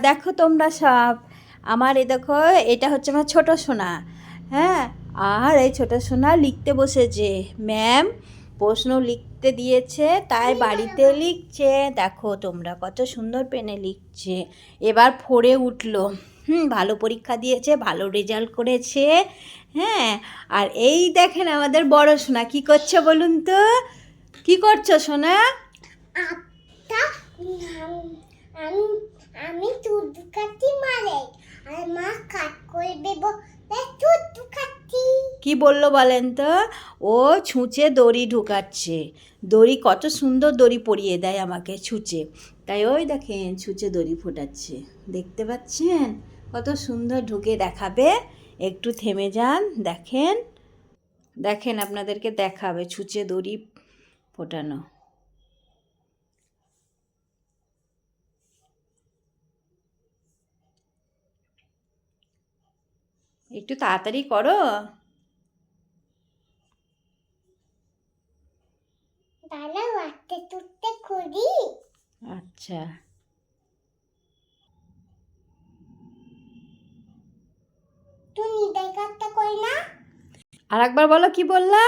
দেখো তোমরা সব আমার এই দেখো, এটা হচ্ছে আমার ছোট সোনা। হ্যাঁ, আর এই ছোট সোনা লিখতে বসেছে। ম্যাম প্রশ্ন লিখতে দিয়েছে, তাই বাড়িতে লিখছে। দেখো তোমরা কত সুন্দর পেনে লিখছে। এবার 4-এ উঠলো। ভালো পরীক্ষা দিয়েছে, ভালো রেজাল্ট করেছে। হ্যাঁ, আর এই দেখেন আমাদের বড় সোনা কি করছে বলুন তো। কি করছো সোনা? আমি আমি দুধ খাচ্ছি মারে আর মা কাট করে দেব দুধ খাচ্ছি। কি বললো বলেন তো? ও ছুঁচে দড়ি ঢুকাচ্ছে। দড়ি কত সুন্দর দড়ি পরিয়ে দেয় আমাকে ছুঁচে। তাই ওই দেখেন ছুঁচে দড়ি ফোটাচ্ছে, দেখতে পাচ্ছেন কত সুন্দর ঢুকে দেখাবে। একটু থেমে যান, দেখেন দেখেন আপনাদেরকে দেখাবে ছুঁচে দড়ি ফোটানো। একটু তাড়াতাড়ি করো। দাঁড়াও আটতে তুটতে করি। আচ্ছা, তুমি দেখাতে কই না। আর একবার বলো, কি বললা?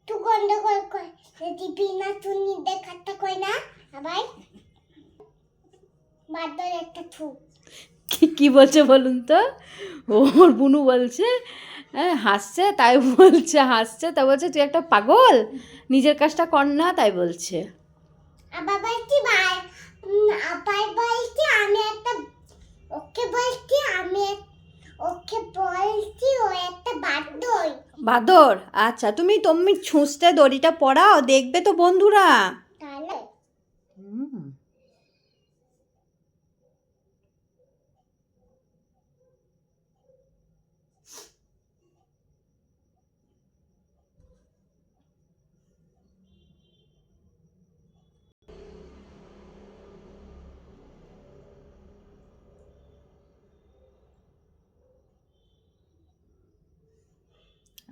তু গন্ডগোল কই যদি বিনা তুমি দেখাতে কই না। আবার বাদর একটা থু। কি বলছে বলুন তো? ওর বুনু বলছে, হ্যাঁ হাসছে, তাই বলছে, হাসছে তাই বলছে তুই একটা পাগল, নিজের কাজটা কর না, তাই বলছে। আবার বলছি ভাই আবার বলছি আমি একটা ওকে বলছি ওকে বলছি ও একটা বাদর। বাদর? আচ্ছা, তুমি তুমি ছুঁচতে দড়িটা পড়াও, দেখবে তো বন্ধুরা। তাহলে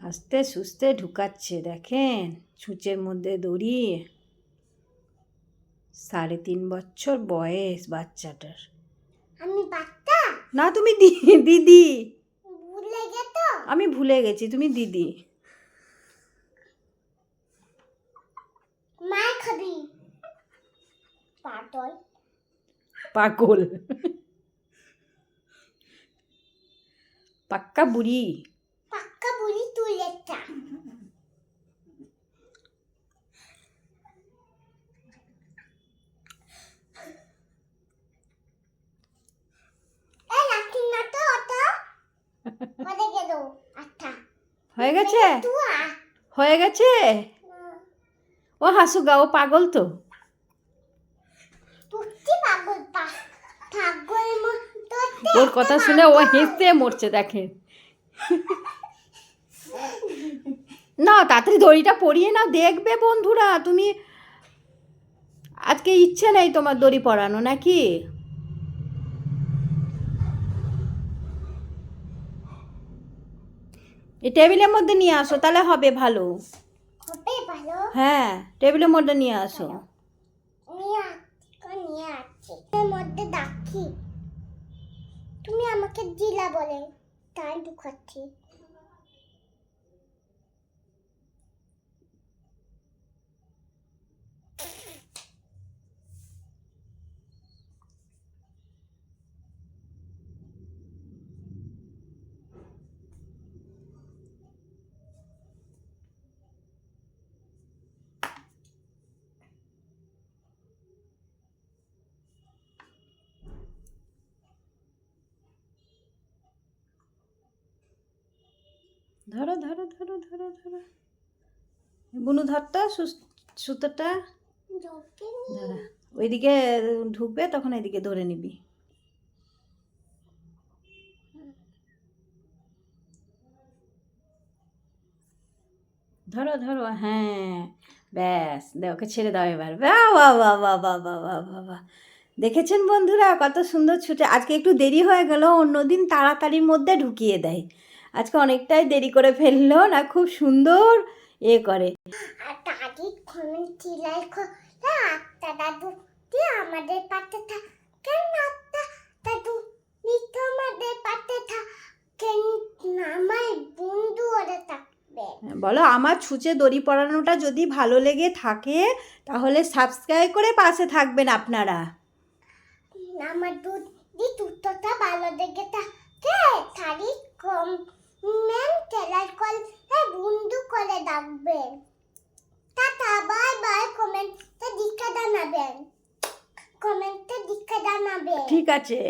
আস্তে সুস্তে ঢুকাচ্ছে, দেখেন ছুঁচের মধ্যে দড়ি। 3.5 বছর বয়স বাচ্চাটার। আমি বাচ্চা না, তুমি দিদি। ভুলে গেত। আমি ভুলে গেছি, তুমি দিদি। মা খাবি পাতল পাগল, পাক্কা বুড়ি। পাক্কা বুড়ি তুই একটা। রাখি না তো ওটা হয়ে গেল। আচ্ছা হয়ে গেছে, তুই হয়ে গেছে। ও হাসুগা, ও পাগল তো। পুষ্টি পাগল পাগল মতো ওর কথা শুনে ও হেসে মরছে, দেখেন। না, তাড়াতাড়ি দড়িটা পরিয়ে নাও, দেখবে বন্ধুরা। তুমি আজকে ইচ্ছে নেই তোমার দড়ি পরানো নাকি? এই টেবিলের মধ্যে নিয়ে আসো, তাহলে হবে ভালো। হবে ভালো। হ্যাঁ, টেবিলের মধ্যে নিয়ে আসো। নিয়ে আসছি এর মধ্যে ডাকি তুমি আমাকে দিলা বলে তাই ঢুকাচ্ছি। ধরো ধরো ধরো ধরো ধরো, বুনু ধরতো সুতোটা। ধরা, ওইদিকে ঢুকবে তখন এদিকে ধরে নিবি। ধরো ধরো, হ্যাঁ ব্যাস, ওকে ছেড়ে দাও এবার। বাহ বাহ বাহ বাহ বাহ বাহ বাহ বাহ বাহ। দেখেছেন বন্ধুরা কত সুন্দর ছুটে। আজকে একটু দেরি হয়ে গেল, অন্যদিন তাড়াতাড়ির মধ্যে ঢুকিয়ে দেয়। আজকে অনেকটাই দেরি করে ফেললো না, খুব সুন্দর এ করে। আর দাদির কমেন্ট চিলাই আত্মা দাদু তুই আমাদের পাশে থাকেন, আত্মা দাদু তুই তো আমাদের পাশে থাকেন, আমার বন্ধু ওরা থাকবে। বলো আমার ছুঁচে দড়ি পরানোটা যদি ভালো লেগে থাকে তাহলে সাবস্ক্রাইব করে পাশে থাকবেন আপনারা। আমার দুধটা ভালো দেখে থাকে তারই কমেন্ট বন্ধু করে ডাকবেন। Tata bye bye. কমেন্টে দিকে জানাবেন। ঠিক আছে।